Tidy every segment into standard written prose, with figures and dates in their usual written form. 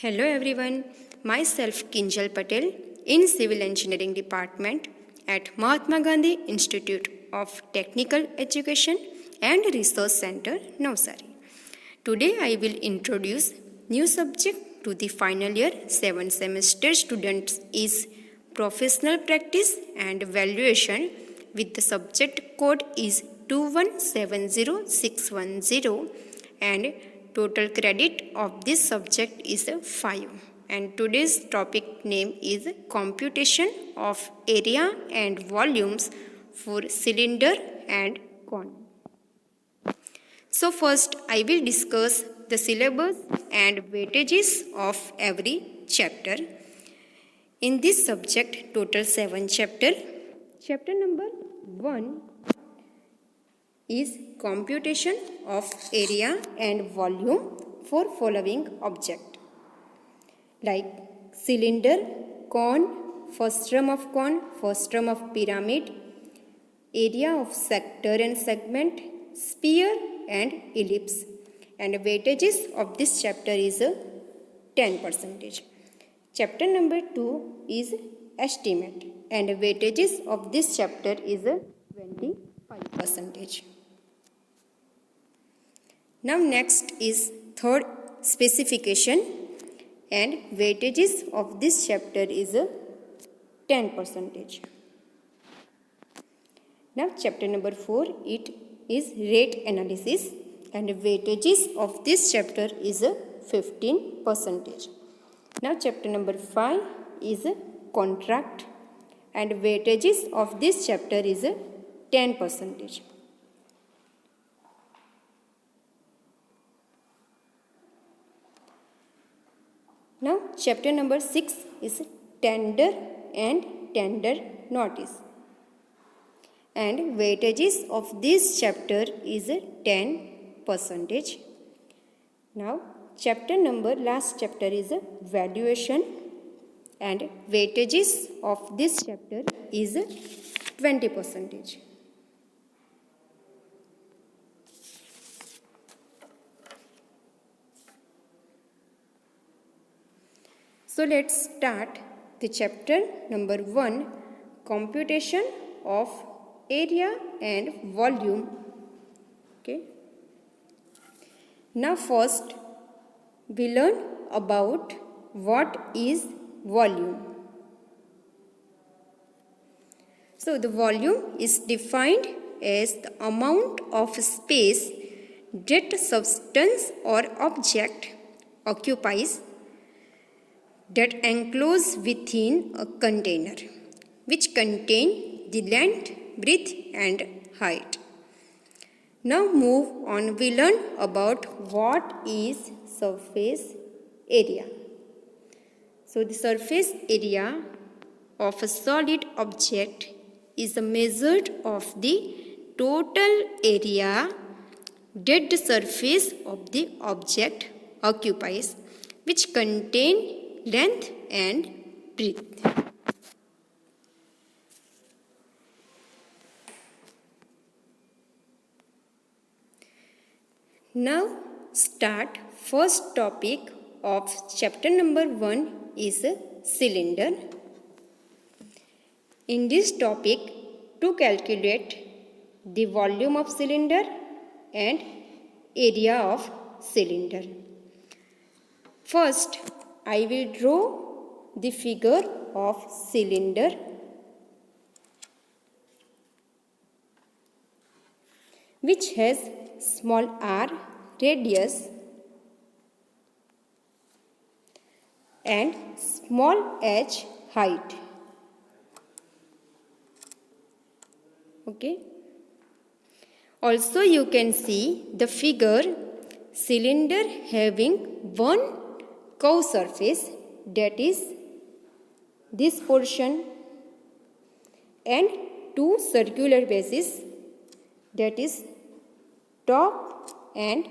Hello everyone, myself Kinjal Patel in Civil Engineering Department at Mahatma Gandhi Institute of Technical Education and Research Center, Navsari. Today I will introduce new subject to the final year 7 semester students is Professional Practice and Valuation with the subject code is 2170610 and total credit of this subject is 5 and today's topic name is computation of area and volumes for cylinder and cone. So first I will discuss the syllabus and weightages of every chapter. In this subject total 7 chapter. Chapter number 1 is computation of area and volume for following object like cylinder, cone, first term of cone, first term of pyramid, area of sector and segment, sphere and ellipse, and weightages of this chapter is 10%. Chapter number 2 is estimate and weightages of this chapter is 25%. Now next is third specification and weightages of this chapter is 10%. Now chapter number 4 it is rate analysis and weightages of this chapter is 15%. Now chapter number 5 is contract and weightages of this chapter is 10%. Now chapter number 6 is tender and tender notice and weightages of this chapter is 10%. Now chapter number last chapter is valuation and weightages of this chapter is 20%. So let's start the chapter number 1 computation of area and volume. Okay. Now first we learn about what is volume. So the volume is defined as the amount of space that substance or object occupies that enclose within a container which contain the length, breadth and height. Now move on, we learn about what is surface area. So the surface area of a solid object is a measure of the total area that the surface of the object occupies which contain length and breadth. Now start first topic of chapter number 1 is cylinder. In this topic to calculate the volume of cylinder and area of cylinder. First I will draw the figure of cylinder. Which has small r radius and small h height. Okay. Also you can see the figure cylinder having one curved surface that is this portion and two circular bases that is top and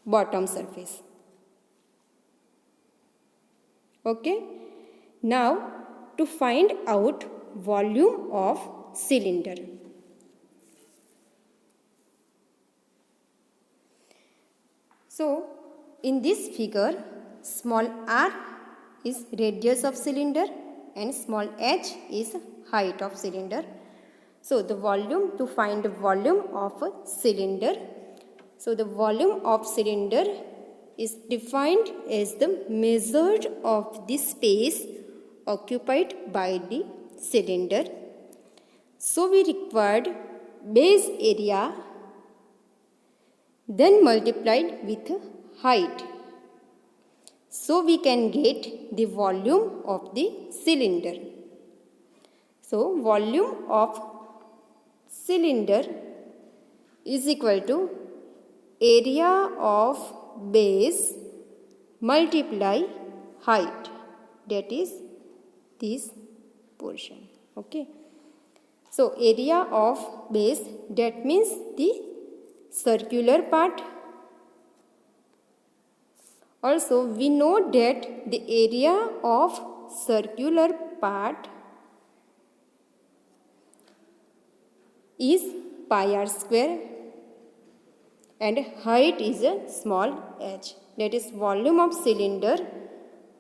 bottom surface. Okay. Now to find out volume of cylinder. So in this figure small r is radius of cylinder and small h is height of cylinder. So the volume, to find the volume of a cylinder. So the volume of cylinder is defined as the measure of the space occupied by the cylinder. So we required base area then multiplied with height. So we can get the volume of the cylinder. So volume of cylinder is equal to area of base multiply height, that is this portion. Okay. So area of base, that means the circular part. Also we know that the area of circular part is pi r square and height is a small h. That is volume of cylinder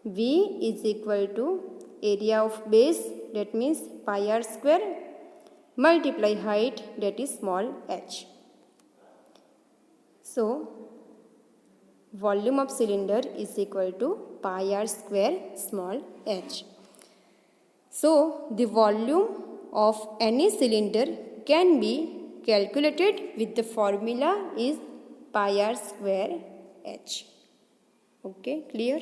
V is equal to area of base, that means pi r square, multiply height, that is small h. So volume of cylinder is equal to pi r square small h. So the volume of any cylinder can be calculated with the formula is pi r square h. Okay, clear?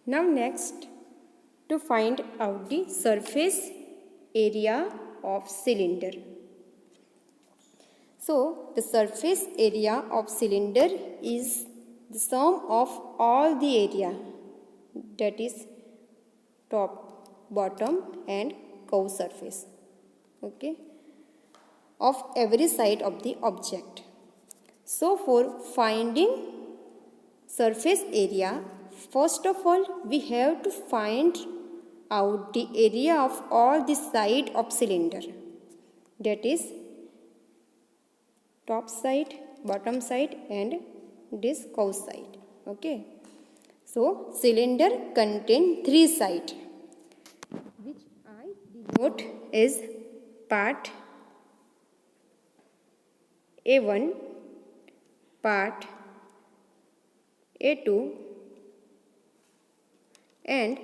Now next, to find out the surface area of cylinder. So the surface area of cylinder is the sum of all the area, that is top, bottom and curve surface, okay, of every side of the object. So for finding surface area, first of all we have to find out the area of all the side of cylinder, that is top side, bottom side and this curve side. Okay. So cylinder contain 3 sides, which I denote as part A1, part A2 and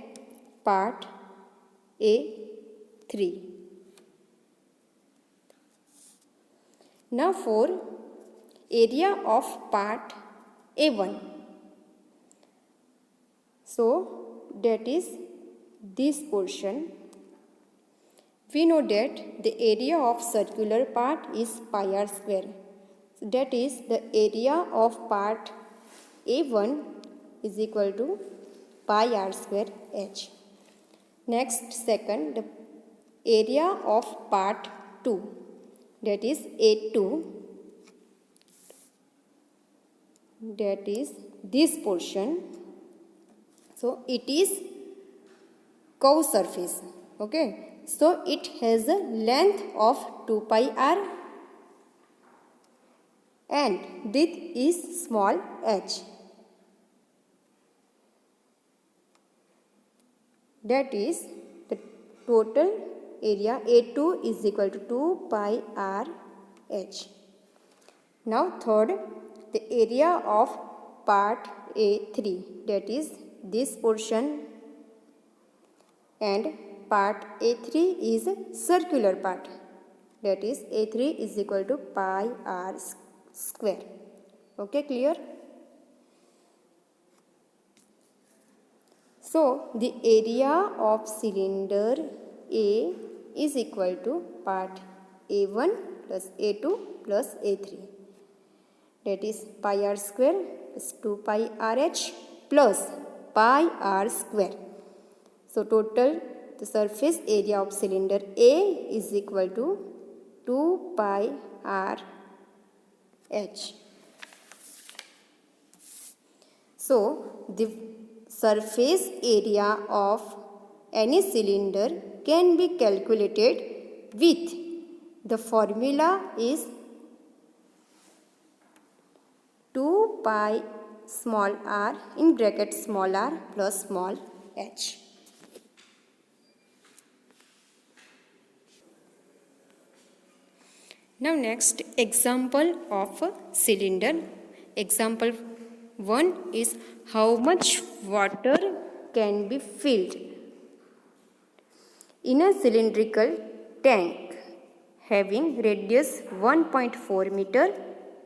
part A3. Now for area of part A1. So that is this portion. We know that the area of circular part is pi r square. So that is the area of part A1 is equal to pi r square h. Next, second, the area of part 2, that is A2, that is this portion. So it is curve surface. Okay. So it has a length of 2 pi r and width is small h. That is the total area A2 is equal to 2 pi r h. Now third, the area of part A3, that is this portion, and part A3 is circular part, that is A3 is equal to pi r square. Okay, clear? So the area of cylinder A is equal to part A1 plus A2 plus A3, that is pi r square plus 2 pi rh plus pi r square. So total the surface area of cylinder A is equal to 2 pi r h. So the surface area of any cylinder can be calculated with The formula is 2 pi small r in bracket small r plus small h. Now next example of a cylinder. Example 1 is how much water can be filled in a cylindrical tank having radius 1.4 meter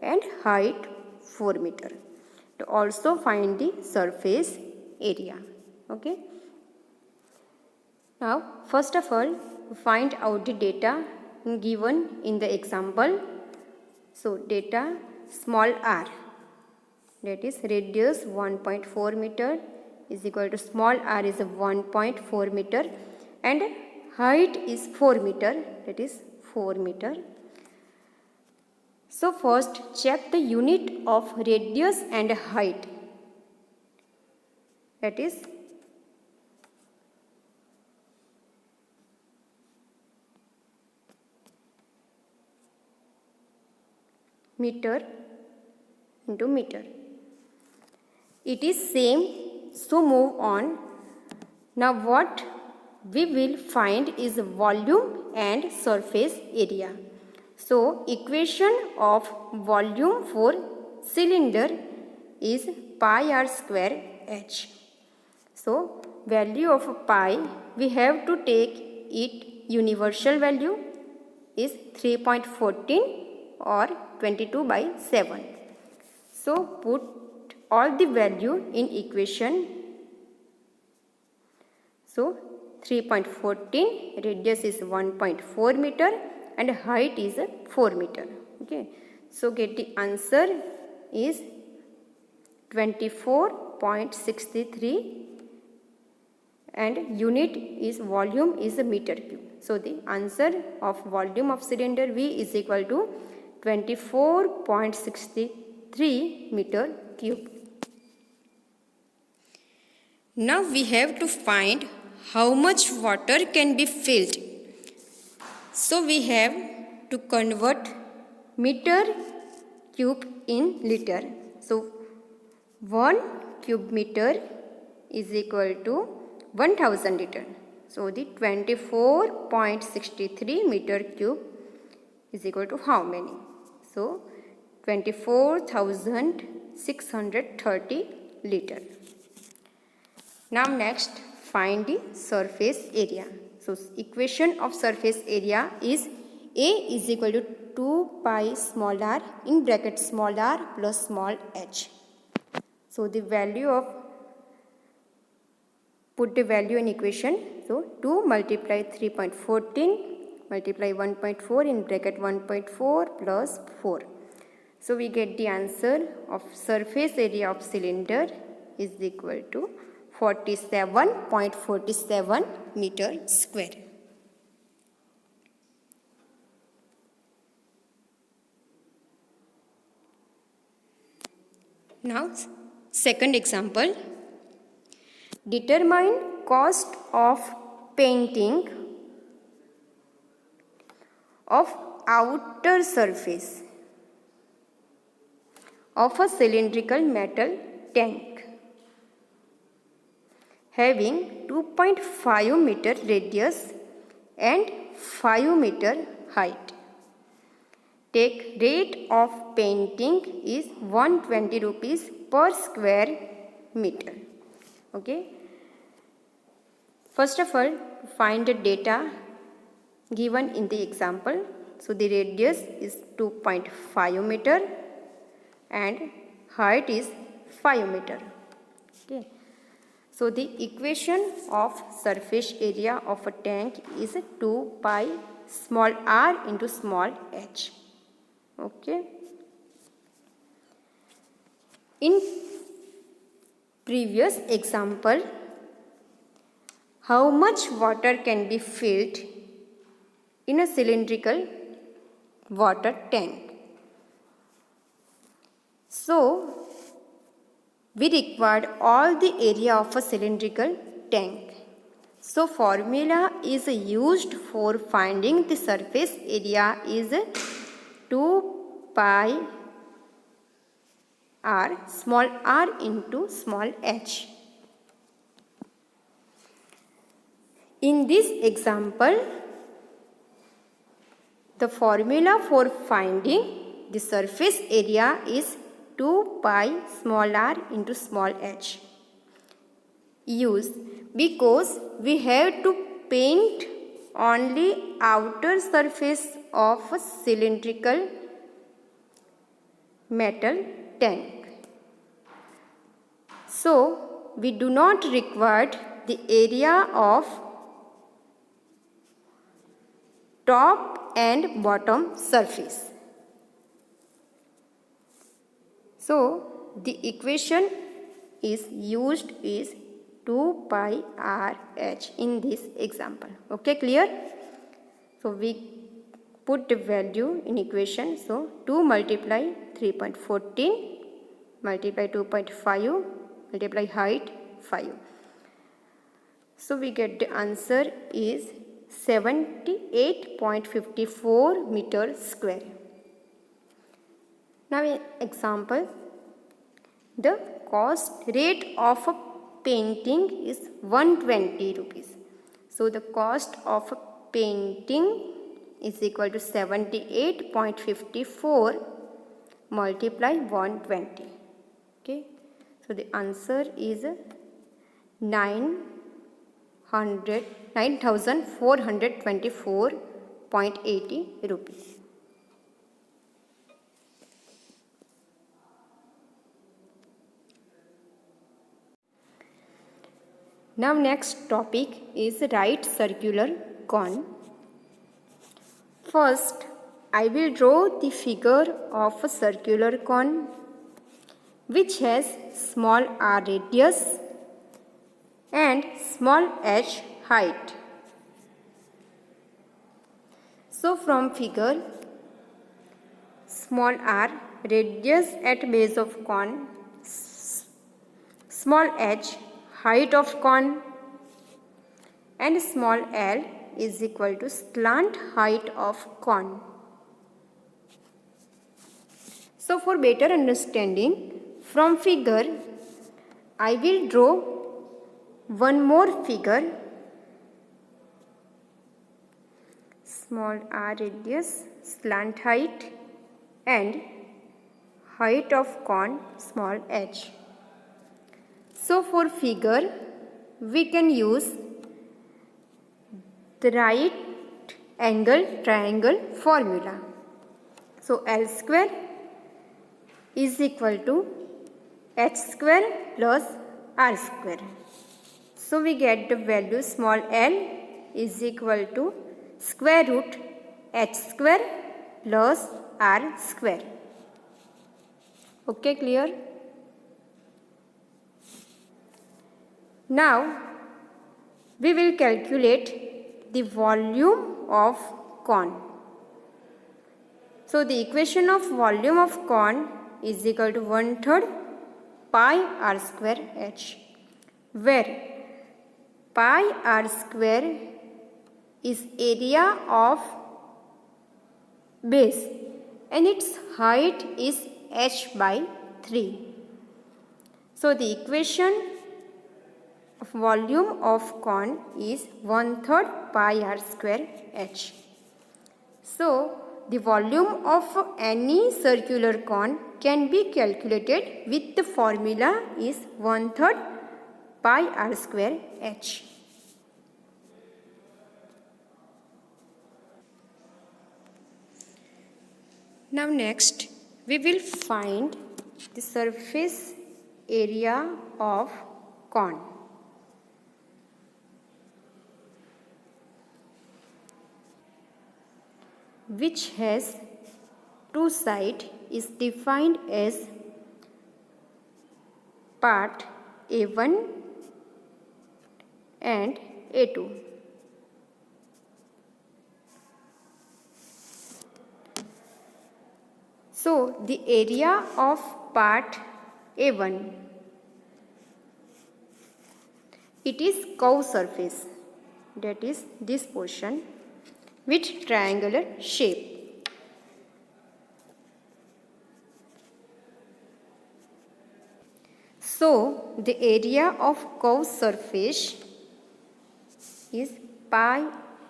and height 4 meter. To also find the surface area. Okay. Now first of all find out the data given in the example. So data small r, that is radius 1.4 meter is equal to small r is 1.4 meter and height is 4 meter, that is 4 meter. So first check the unit of radius and height, that is meter into meter. It is same, so move on. Now what we will find is volume and surface area. So equation of volume for cylinder is pi r square h. So value of pi, we have to take it universal value is 3.14 or 22/7. So put all the value in equation. So 3.14, radius is 1.4 meter and height is 4 meter. Okay. So get the answer is 24.63 and unit is volume is a meter cube. So the answer of volume of cylinder V is equal to 24.63 meter cube. Now we have to find how much water can be filled. So we have to convert meter cube in liter. So 1 cube meter is equal to 1000 liter. So the 24.63 meter cube is equal to how many? So 24,630 liter. Now next find the surface area. So equation of surface area is A is equal to 2 pi small r in bracket small r plus small h. So the value of, put the value in equation. So 2 multiply 3.14 multiply 1.4 in bracket 1.4 plus 4. So we get the answer of surface area of cylinder is equal to 47.47 meter square. Now second example, determine cost of painting of outer surface of a cylindrical metal tank having 2.5 meter radius and 5 meter height. Take rate of painting is 120 rupees per square meter. Okay. First of all, find the data given in the example. So the radius is 2.5 meter and height is 5 meter. Okay. So the equation of surface area of a tank is 2 pi small r into small h. Okay. In previous example, how much water can be filled in a cylindrical water tank? So we required all the area of a cylindrical tank. So formula is used for finding the surface area is 2 pi r small r into small h. In this example, the formula for finding the surface area is 2 pi small r into small h. Use because we have to paint only outer surface of a cylindrical metal tank. So we do not require the area of top and bottom surface. So the equation is used is 2 pi r h in this example. Okay, clear? So we put the value in equation. So 2 multiply 3.14 multiply 2.5 multiply height 5. So we get the answer is 78.54 meter square. Now in example, the cost rate of a painting is 120 rupees. So the cost of a painting is equal to 78.54 multiply 120. Okay. So the answer is 9,424.80 rupees. Now next topic is right circular cone. First, I will draw the figure of a circular cone which has small r radius and small h height. So from figure, small r radius at base of cone, small h height of cone, and small l is equal to slant height of cone. So for better understanding, from figure I will draw one more figure. Small r radius, slant height, and height of cone small h. So for figure we can use the right angle triangle formula. So L square is equal to h square plus r square. So we get the value small l is equal to square root h square plus r square. Okay, clear? Now we will calculate the volume of cone. So the equation of volume of cone is equal to 1/3 pi r square h, where pi r square is area of base and its height is h by 3. So the equation of volume of cone is 1/3 pi r square h. So the volume of any circular cone can be calculated with the formula is 1/3 pi r square h. Now next we will find the surface area of cone. Which has two sides is defined as part A1 and A2. So the area of part A1, it is curved surface that is this portion, with triangular shape. So the area of curved surface is pi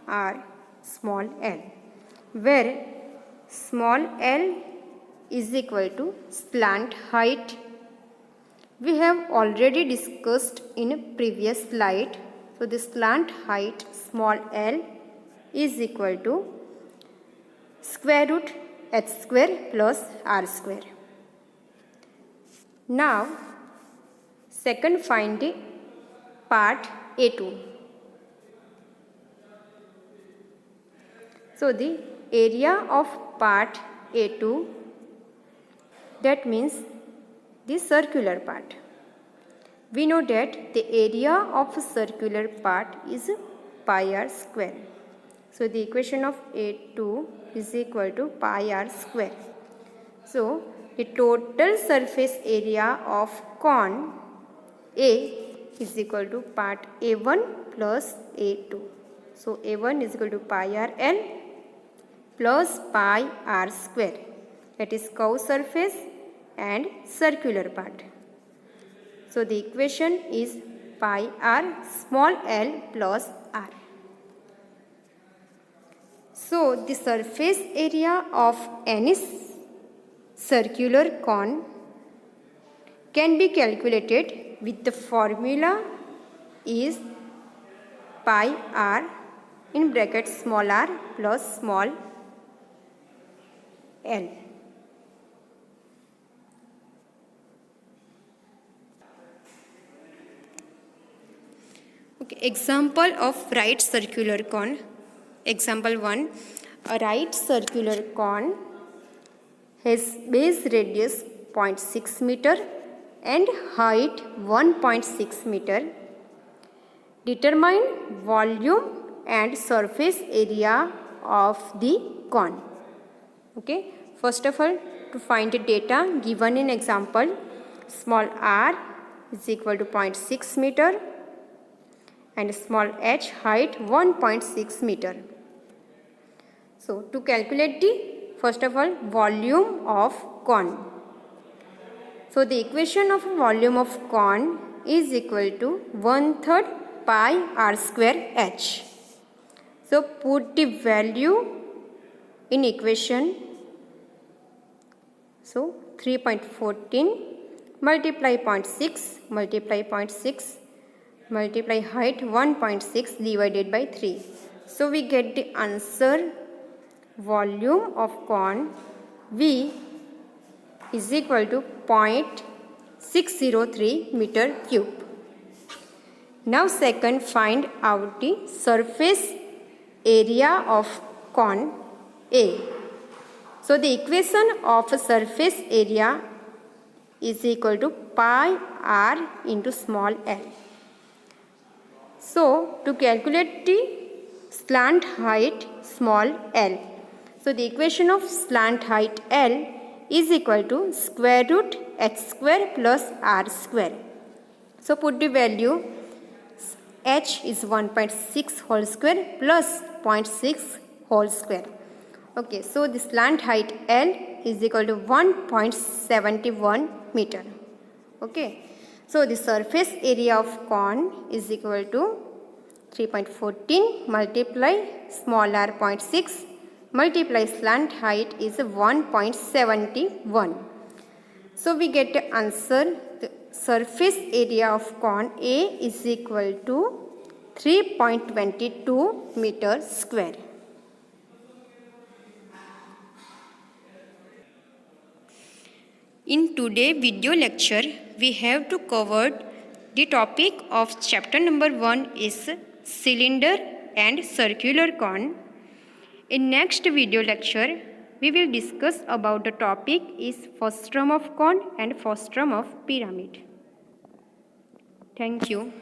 r small l, where small l is equal to slant height. We have already discussed in a previous slide. So the slant height small l is equal to square root h square plus r square. Now second, find the part A2. So the area of part A2, that means the circular part. We know that the area of a circular part is pi r square. So the equation of A2 is equal to pi r square. So the total surface area of cone A is equal to part A1 plus A2. So A1 is equal to pi r l plus pi r square, that is curved surface and circular part. So the equation is pi r small l plus r. So the surface area of any circular cone can be calculated with the formula is pi r in bracket small r plus small l. Okay, example of right circular cone. Example 1. A right circular cone has base radius 0.6 meter and height 1.6 meter. Determine volume and surface area of the cone. Okay, first of all, to find the data given in example, small r is equal to 0.6 meter and small h height 1.6 meter. So to calculate the first of all volume of cone. So the equation of volume of cone is equal to 1/3 pi r square h. So put the value in equation. So 3.14 multiply 0.6 multiply 0.6 multiply height 1.6 divided by 3. So we get the answer volume of cone V is equal to 0.603 meter cube. Now second, find out the surface area of cone A. So the equation of surface area is equal to pi r into small l. So to calculate the slant height small l. So the equation of slant height l is equal to square root h square plus r square. So put the value, h is 1.6 whole square plus 0.6 whole square. Okay, so the slant height l is equal to 1.71 meter. Okay, so the surface area of cone is equal to 3.14 multiply small r 0.6 multiply slant height is 1.71. So we get the answer, the surface area of cone A is equal to 3.22 meter square. In today's video lecture, we have to cover the topic of chapter number 1 is cylinder and circular cone. In next video lecture, we will discuss about the topic is frustum of cone and frustum of pyramid. Thank you.